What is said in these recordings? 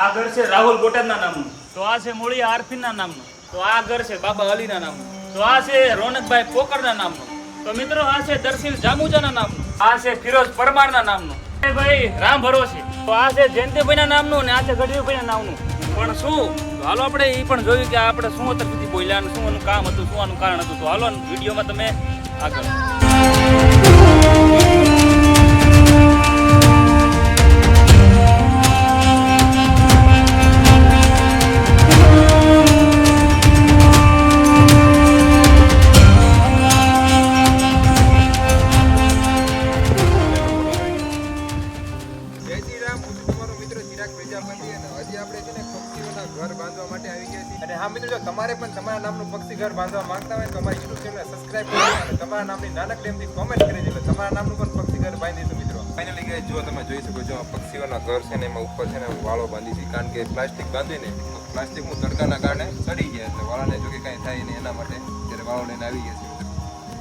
આ ઘર છે રાહુલ બોટાદના નામનું, તો આ છે મોળિયા આરફીનના નામનું, તો આ ઘર છે બાબા અલીના નામનું, તો આ છે રોનકભાઈ પોકરના નામનું, તો મિત્રો આ છે દર્શિલ જામુજાના નામનું, આ છે ફિરોઝ પરમારના નામનું, ભાઈ રામ ભરોસે, તો આ છે જયંતિભાઈના નામનું અને આ છે ગઢવીભાઈના નામનું. પણ શું હાલો આપણે એ પણ જોયું કે આપણે શું અત્યાર સુધી બોલ્યા અને શું એનું કામ હતું, શું આનું કારણ હતું. તો હાલો વિડીયોમાં તમે આગળ. તમારે પણ તમારા નામનું પક્ષી ઘર બાંધવા માંગતા હોય તો અમારી યુટ્યુબ ચેનલ સબસ્ક્રાઇબ કરો અને તમારા નામની નાનકડી એમથી કોમેન્ટ કરી દેજો. તમારા નામનું પણ પક્ષી ઘર બાંધી દઈશું મિત્રો. ફાઇનલી ગાઈસ જો તમે જોઈ શકો છો આ પક્ષીઓના ઘર છે ને એમાં ઉપર છે ને વાળો બાંધી છે, કારણ કે પ્લાસ્ટિક બાંધીને પ્લાસ્ટિકનું તડકાના કારણે સડી ગયા એટલે વાળાને જો કે કાંઈ થાય નહીં એના માટે ત્યારે વાળો લઈને આવી ગયા છે.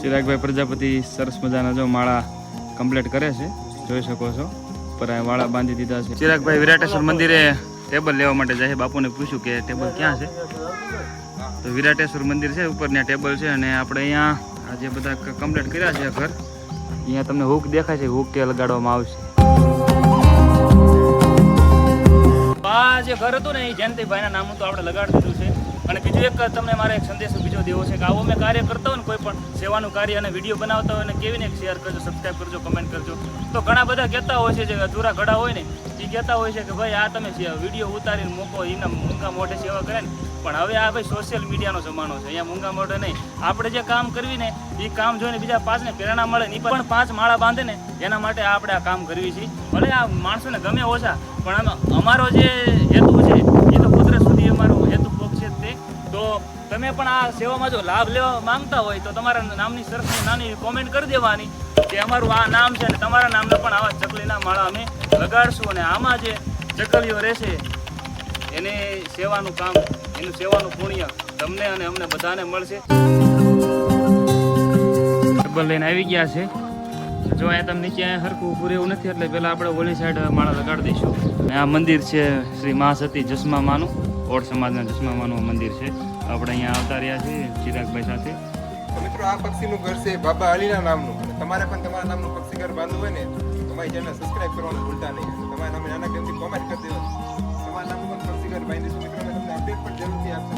ચિરાગભાઈ પ્રજાપતિ સરસ મજાના જો માળા કમ્પ્લીટ કરે છે, જોઈ શકો છો. પર વાળા બાંધી દીધા છે. ચિરાગભાઈ વિરાટેશ્વર મંદિરે ટેબલ લેવા માટે જાય. બાપુને પૂછ્યું કે ટેબલ ક્યાં છે, તો વિરાટેશ્વર મંદિર છે ઉપર ત્યાં ટેબલ છે. અને આપણે અહીંયા આ જે બધા કમ્પ્લીટ કર્યા છે ઘર, અહીંયા તમને હુક દેખાય છે, હુક કે લગાડવામાં આવશે. આ જે ઘર હતું ને એ જયંતિભાઈના નામનું તો આપણે લગાડી દીધું છે. અને બીજું એક તમને મારે એક સંદેશો બીજો દેવો છે કે આવો મેં કાર્ય કરતા હોય ને કોઈ પણ સેવાનું કાર્ય અને વિડીયો બનાવતા હોય ને કેવીને શેર કરજો, સબસ્ક્રાઈબ કરજો, કમેન્ટ કરજો. તો ઘણા બધા કહેતા હોય છે જે અધૂરા ઘડા હોય ને એ કહેતા હોય છે કે ભાઈ આ તમે વિડીયો ઉતારીને મૂકો, એના મૂંગા મોઢે સેવા કરે ને. પણ હવે આ ભાઈ સોશિયલ મીડિયાનો જમાનો છે, અહીંયા મૂંગા મોઢે નહીં. આપણે જે કામ કરવી ને એ કામ જોઈને બીજા પાંચને પ્રેરણા મળે ને એ પણ 5 માળા બાંધે ને એના માટે આપણે આ કામ કરવી છીએ. ભલે આ માણસોને ગમે ઓછા, પણ અમારો જે હેતુ છે એ તો કુદરત સુધી અમારો હેતુ પહોંચે જ તે. તો તમે પણ આ સેવામાં જો લાભ લેવા માંગતા હોય તો તમારા નામની સરસ નાની કોમેન્ટ કરી દેવાની કે અમારું આ નામ છે અને તમારા નામને પણ આવા ચકલીના માળા અમે લગાડશું. અને આમાં જે ચકલીઓ રહેશે એને સેવાનું કામ, એનું સેવાનું પુણ્ય તમને અને અમને બધાને મળશે. ટેબલ લઈને આવી ગયા છે. જો અહીંયા તમે નીચે હરખું ઊભું રહેવું નથી એટલે પહેલાં આપણે ઓલી સાઈડ માળા લગાડી દઈશું. અને આ મંદિર છે શ્રી મહાસતી જસમામાનું, ઓડ સમાજના જસમામાનું મંદિર છે. આપણે અહીંયા આવતા રહ્યા છીએ ચિરાગભાઈ સાથે. મિત્રો આ પક્ષીનું ઘર છે બાબા અલીના નામનું. અને તમારે પણ તમારા નામનું પક્ષી ઘર બાંધવું હોય ને તમારી ચેનલ સબસ્ક્રાઇબ કરવાનું ભૂલતા નહીં. તમારા નામે નાના કેમથી કોમેન્ટ કરી દેવાનું, તમારા નામનું પણ પક્ષી ઘર બાંધી દઈશું મિત્રો. તમને અપડેટ પણ જરૂરથી આપશે.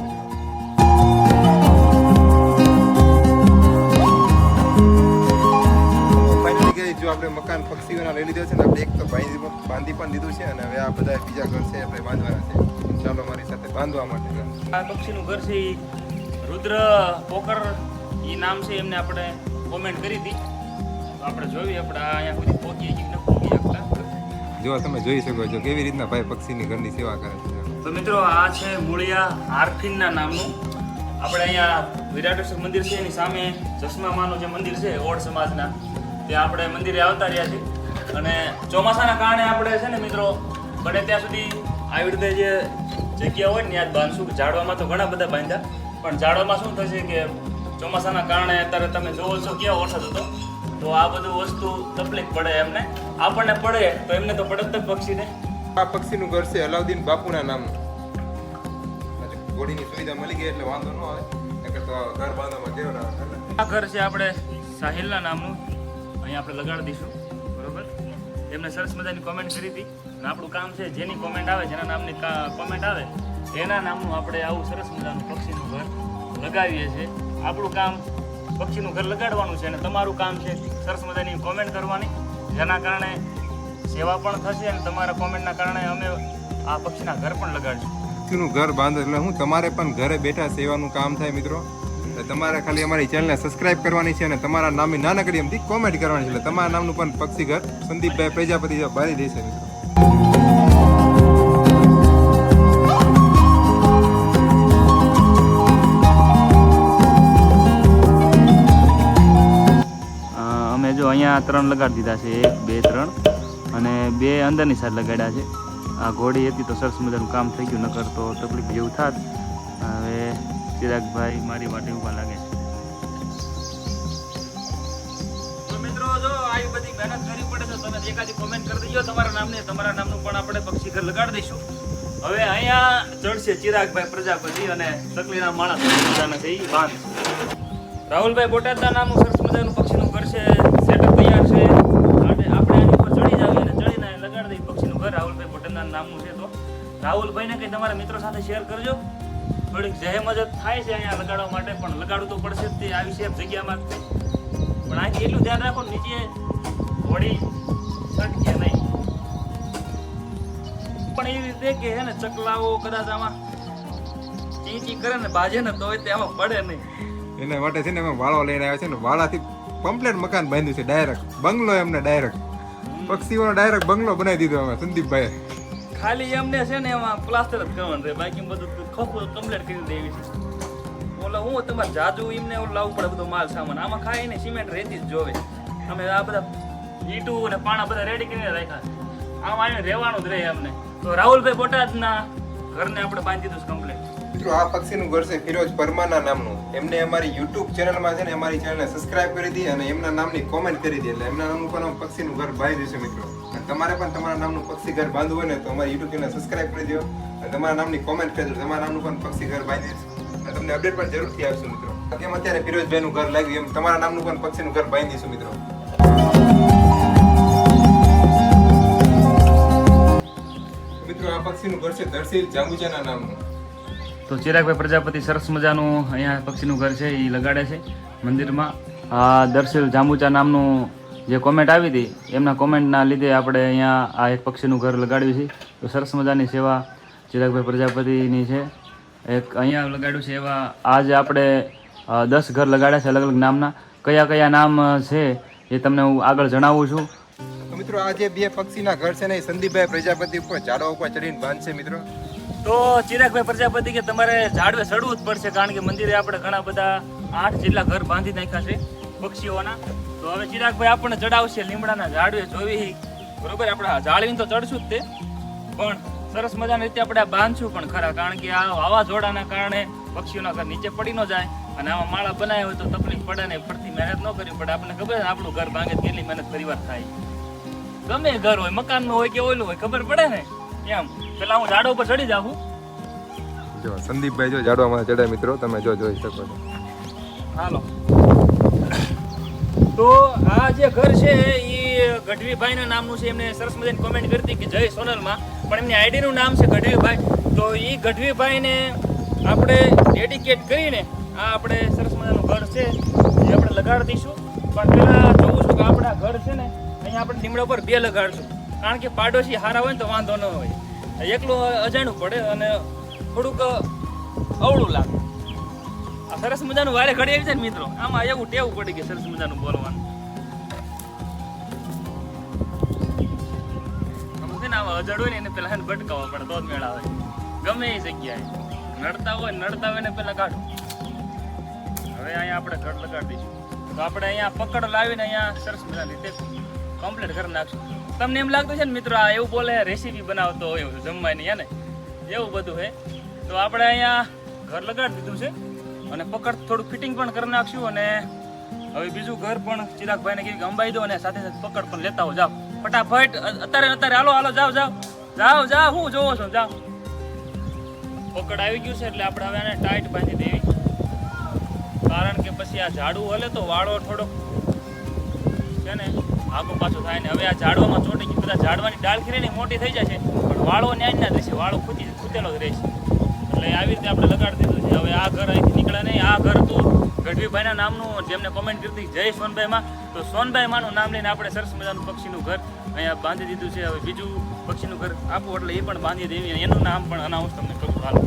જો આપણે મકાન પક્ષીઓના લઈ લીધો છે ને આપણે એક તો બાંધી પણ દીધું છે અને હવે આ બધા બીજા ઘર છે આપણે બાંધવાના છે. ચાલો મારી સાથે બાંધવા માટે. આ પક્ષીનું ઘર છે રુદ્ર પોકર એ નામ છે, એમને આપણે કોમેન્ટ કરી હતી. તો આપણે જોયું આપણે અહીંયા સુધી પહોંચીએ કે ન પહોંચી શકતા. જો તમે જોઈ શકો છો કેવી રીતના ભાઈ પક્ષીની ઘરની સેવા કરે છે. તો મિત્રો આ છે મોળિયા આરફીનના નામનું. આપણે અહીંયા વિરાટેશ્વર મંદિર છે એની સામે ચશ્મામાનું જે મંદિર છે ઓડ સમાજના, ત્યાં આપણે મંદિરે આવતા રહ્યા છીએ. અને ચોમાસાના કારણે આપણે છે ને મિત્રો બને ત્યાં સુધી આવી રીતે જે જગ્યા હોય ને ત્યાં જ બાંધશું. ઝાડવામાં તો ઘણા બધા બાંધ્યા, પણ ઝાડવામાં શું થશે કે ચોમાસાના કારણે અત્યારે તમે જોવો છો કેવો વરસાદ હતો, તો આ બધું વસ્તુ તકલીફ પડે એમને, આપણને પડે તો એમને તો પડે જ પક્ષીને. આ પક્ષીનું ઘર છે અલાઉદ્દીન બાપુના નામનું. ઘોડીની સુવિધા મળી ગઈ એટલે વાંધો ન આવે, નકર તો ઘર બાંધવામાં કેવો આવે. આ ઘર છે આપણે સાહિલના નામનું, અહીંયા આપણે લગાડી દઈશું. બરોબર, એમને સરસ મજાની કોમેન્ટ કરી હતી. અને આપણું કામ છે જેની કોમેન્ટ આવે, જેના નામની કોમેન્ટ આવે એના નામનું આપણે આવું સરસ મજાનું પક્ષીનું ઘર લગાવીએ છીએ. આપણું કામ પક્ષીનું ઘર લગાડવાનું છે અને તમારું કામ છે સરસ મજાની કોમેન્ટ કરવાની, જેના કારણે સેવા પણ થશે અને તમારા કોમેન્ટના કારણે અમે આ પક્ષીના ઘર પણ લગાડીશું. પક્ષીનું ઘર બાંધો એટલે હું તમારે પણ ઘરે બેઠા સેવાનું કામ થાય મિત્રો. તમારે ખાલી અમારી ચેનલને સબસ્ક્રાઇબ કરવાની છે અને તમારા નામની નાનકડી એમથી કોમેન્ટ કરવાની છે એટલે તમારા નામનું પણ પક્ષી ઘર સંદીપભાઈ પ્રજાપતિ બાંધી દેશે મિત્રો. અમે જો અહીંયા 3 લગાડી દીધા છે, 1 2 3 અને 2 અંદરની સાઈડ લગાડ્યા છે. આ ઘોડી હતી તો સરસ મજાનું કામ થઈ ગયું, નકર તો તકલીફ જેવું થાત. હવે ચિરાગભાઈ મારી વાટે ઊભા લાગે છે. તો મિત્રો જો આવી બધી મહેનત કરવી પડે તો તમે એકાદી કોમેન્ટ કરી દેજો તમારા નામનું પણ આપણે પક્ષી ઘર લગાડી દઈશું. હવે અહીંયા ચડશે ચિરાગભાઈ પ્રજાપતિ અને ચકલીના માણસ મજાના છે એ બાંધ. રાહુલભાઈ બોટાદના નામનું સરસ મજાનું પક્ષીનું ઘર છે, સેટઅપ તૈયાર છે. આપણે આની ઉપર ચડી જાવીએ અને ચડીને લગાડી દઈએ પક્ષીનું ઘર. રાહુલભાઈ બોટાદના નામનું છે. તો રાહુલભાઈને કંઈ તમારા મિત્રો સાથે શેર કરજો. થોડીક જહેમત થાય છે અહીંયા લગાડવા માટે, પણ લગાડવું તો પડશે જ તે આવી છે જગ્યામાં. પણ અહીંથી એટલું ધ્યાન રાખો નીચે વળી છટકે નહીં. પણ એવી રીતે કે હે ને ચકલાઓ કદાચ આમાં ચીચી કરે ને બાજે ને તો તે આમાં પડે નહીં. એના માટે છે ને અમે વાળો લઈને આવ્યા છે ને વાળાથી કમ્પ્લેટ મકાન બાંધ્યું છે. ડાયરેક્ટ બંગલો એમને ડાયરેક્ટ પક્ષીઓનો ડાયરેક્ટ બંગલો બનાવી દીધો અમે સંદીપભાઈ. ખાલી એમને છે ને એમાં પ્લાસ્ટર જ કરવાનું રહે, બાકી બધું ખોખું કમ્પ્લીટ કરી દેવી છે. ઓલા હું તમારે જાજુ એમને ઓલું લાવવું પડે બધો માલ સામાન. આમાં ખાઈ ને સિમેન્ટ રેતી જ જોવે. અમે આ બધા ઈટું અને પાણા બધા રેડી કરીને રાખ્યા. આમાં આવીને રહેવાનું જ રહે અમને. તો રાહુલભાઈ બોટાદના ઘરને આપણે બાંધી દીધું કમ્પ્લીટ. મિત્રો આ પક્ષીનું ઘર છે ફિરોજ પરમારના નામનું. એમને અમારી યુટ્યુબ ચેનલમાં છે ને અમારી ચેનલને સબસ્ક્રાઇબ કરી દી અને એમના નામની કોમેન્ટ કરી દી, એટલે એમના નામનું પણ પક્ષીનું ઘર બાંધી છે મિત્રો. અને તમારે પણ તમારા નામનું પક્ષી ઘર બાંધવું હોય ને તો અમારી યુટ્યુબ ચેનલ સબસ્ક્રાઇબ કરી દો અને તમારા નામની કોમેન્ટ કરી દો. તમારા નામનું પણ પક્ષી ઘર બાંધી દઈશું અને તમને અપડેટ પણ જરૂરથી આપશું મિત્રો. કેમ અત્યારે ફિરોજભાઈનું ઘર લાગ્યું એમ તમારા નામનું પણ પક્ષીનું ઘર બાંધી દઈશું મિત્રો. મિત્રો આ પક્ષીનું ઘર છે દર્શિલ જાંબુચાના નામનું. તો ચિરાગભાઈ પ્રજાપતિ સરસ મજાનું અહીંયા પક્ષીનું ઘર છે એ લગાડે છે મંદિરમાં. આ દર્શિલ જાંબુચા નામનું જે કોમેન્ટ આવી હતી એમના કોમેન્ટના લીધે આપણે અહીંયા આ એક પક્ષીનું ઘર લગાડ્યું છે. તો સરસ મજાની સેવા ચિરાગભાઈ પ્રજાપતિની છે. એક અહીંયા લગાડ્યું છે એવા આજે આપણે 10 ઘર લગાડ્યા છે અલગ અલગ નામના. કયા કયા નામ છે એ તમને હું આગળ જણાવું છું. તો મિત્રો આ જે બે પક્ષીના ઘર છે ને એ સંદીપભાઈ પ્રજાપતિ ઉપર ઝાડવા ઉપર ચડીને બાંધશે મિત્રો. તો ચિરાગભાઈ પ્રજાપતિ કે તમારે ઝાડવે ચડવું જ પડશે, કારણ કે મંદિરે આપણે ઘણા બધા 8 જેટલા ઘર બાંધી નાખ્યા છે પક્ષીઓના. તો હવે ચિરાગભાઈ આપણને ચડાવશે લીમડાના ઝાડવે જોવી બરોબર. આપણે જાળવીને તો ચડશું જ તે, પણ સરસ મજાની રીતે આપણે બાંધશું પણ ખરા, કારણ કે આ વાવાઝોડાના કારણે પક્ષીઓના ઘર નીચે પડી ન જાય. અને આમાં માળા બનાવ્યા હોય તો તકલીફ પડે ને, ફરતી મહેનત ન કરવી પડે. આપણને ખબર છે આપણું ઘર ભાંગે કેટલી મહેનત પરિવાર થાય. ગમે ઘર હોય, મકાનનું હોય કે ઓલું હોય, ખબર પડે ને એમ. પેલા હું ઝાડો ઉપર ચડી જાઉં. જો સંદીપભાઈ જો ઝાડવામાં ચડે મિત્રો, તમે જોઈ શકો છો. હાલો. તો આ જે ઘર છે એ ગઢવીભાઈના નામનું છે. એમને સરસ મજાની કોમેન્ટ કરી હતી કે જય સોનલમાં, પણ એમની આઈડીનું નામ છે ગઢવીભાઈ. તો એ ગઢવીભાઈને આપણે ડેડિકેટ કરીને આ આપણે સરસ મજાનું ઘર છે એ આપણે લગાડી દઈશું. પણ પેલા જોઉં છું કે આપણા ઘર છે ને અહીંયા આપણે લીમડા ઉપર 2 લગાડશું, કારણ કે પાડોશી હારા હોય ને તો વાંધો ન હોય. એકલું અજાણ્યું પડે અને થોડુંક અવળું લાગે. આ સરસ મજાનું વારે ઘડી આવી જાય ને મિત્રો, આમાં એવું ટેવું પડી ગયું સરસ મજાનું બોલવાનું. આમાં છે ને આમાં અજાડ હોય ને એને પેલા ભટકાવવા પડે તો જ મેળ આવે. ગમે એ જગ્યાએ નડતા હોય ને પેલા કાઢો. હવે અહીંયા આપણે ઘર લગાડી દઈશું. તો આપણે અહીંયા પકડ લાવીને અહીંયા સરસ મજાની રીતે કમ્પ્લીટ કરી નાખશું. તમને એમ લાગતું છે ને મિત્રો આ એવું બોલે રેસીપી બનાવતો હોય જમવાની હે ને, એવું બધું હે. તો આપણે અહીંયા ઘર લગાડી દીધું છે અને પકડ થોડું ફિટિંગ પણ કરી નાખશું. અને હવે બીજું ઘર પણ ચિરાગભાઈને કીધું કે અંબાઈ દો અને સાથે સાથે પકડ પણ લેતા હો. જાઓ ફટાફટ, અત્યારે હાલો જાઓ હું જોવો છો, જાઓ. પકડ આવી ગયું છે એટલે આપણે હવે આને ટાઈટ બાંધી દેવી, કારણ કે પછી આ ઝાડું હલે તો વાળો થોડોક છે ને આગો પાછો થાય ને. હવે આ ઝાડવામાં ચોટી ગઈ, બધા ઝાડવાની ડાળ ખીરેની મોટી થઈ જાય છે પણ વાળો ન્યાય ના રહેશે, વાળો ખૂતેલો જ રહેશે. એટલે આવી રીતે આપણે લગાડી દીધું છે. હવે આ ઘર અહીંથી નીકળે નહીં. આ ઘર હતું ગઢવીભાઈના નામનું, જેમને કોમેન્ટ કરી હતી જય સોનભાઈમાં. તો સોનભાઈમાંનું નામ લઈને આપણે સરસ મજાનું પક્ષીનું ઘર અહીંયા બાંધી દીધું છે. હવે બીજું પક્ષીનું ઘર આપવું એટલે એ પણ બાંધી દેવી, એનું નામ પણ અનાઉન્સ તમને કરું. હાલો,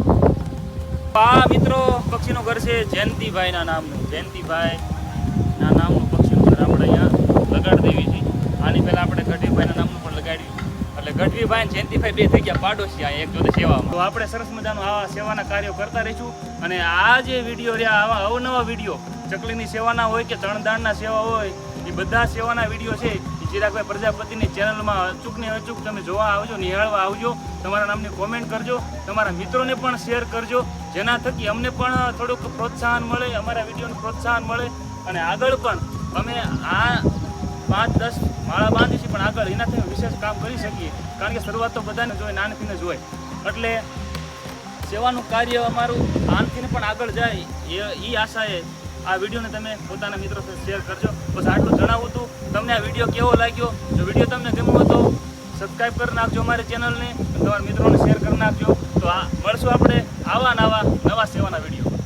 આ મિત્રો પક્ષીનું ઘર છે જયંતિભાઈના નામનું. જયંતિભાઈના નામનું પક્ષીનું ઘર આપણે અહીંયા લગાડી દેવી છે. આની પહેલાં આપણે ગઢવીભાઈના નામનું પણ લગાડ્યું, એટલે ગઢવીભાઈ અને જયંતિભાઈ 2 થઈ ગયા પાડોશી આ એક જોડે સેવામાં. તો આપણે સરસ મજાનું આવા સેવાના કાર્યો કરતા રહીશું. અને આ જે વિડીયો રહ્યા આવા અવનવા વિડીયો ચકલીની સેવાના હોય કે ચણદાણના સેવા હોય, એ બધા સેવાના વિડીયો છે એ ચિરાગભાઈ પ્રજાપતિની ચેનલમાં અચૂકને અચૂક તમે જોવા આવજો, નિહાળવા આવજો. તમારા નામની કોમેન્ટ કરજો, તમારા મિત્રોને પણ શેર કરજો, જેના થકી અમને પણ થોડુંક પ્રોત્સાહન મળે, અમારા વિડીયોનું પ્રોત્સાહન મળે. અને આગળ પણ અમે આ 5-10 માળા બાંધીશું, પણ આગળ એનાથી વિશેષ કામ કરી શકીએ, કારણ કે શરૂઆત તો બધાને જોઈએ, નાનથીને જ હોય. એટલે સેવાનું કાર્ય અમારું આનથી પણ આગળ જાય એ આશાએ આ વિડીયોને તમે પોતાના મિત્રો સાથે શેર કરજો. બસ આટલું જણાવું હતું. તમને આ વિડીયો કેવો લાગ્યો? જો વિડીયો તમને ગમ્યો તો સબસ્ક્રાઈબ કરી નાખજો અમારી ચેનલને, તમારા મિત્રોને શેર કરી નાખજો. તો આ મળશું આપણે આવા નવા સેવાના વિડીયો.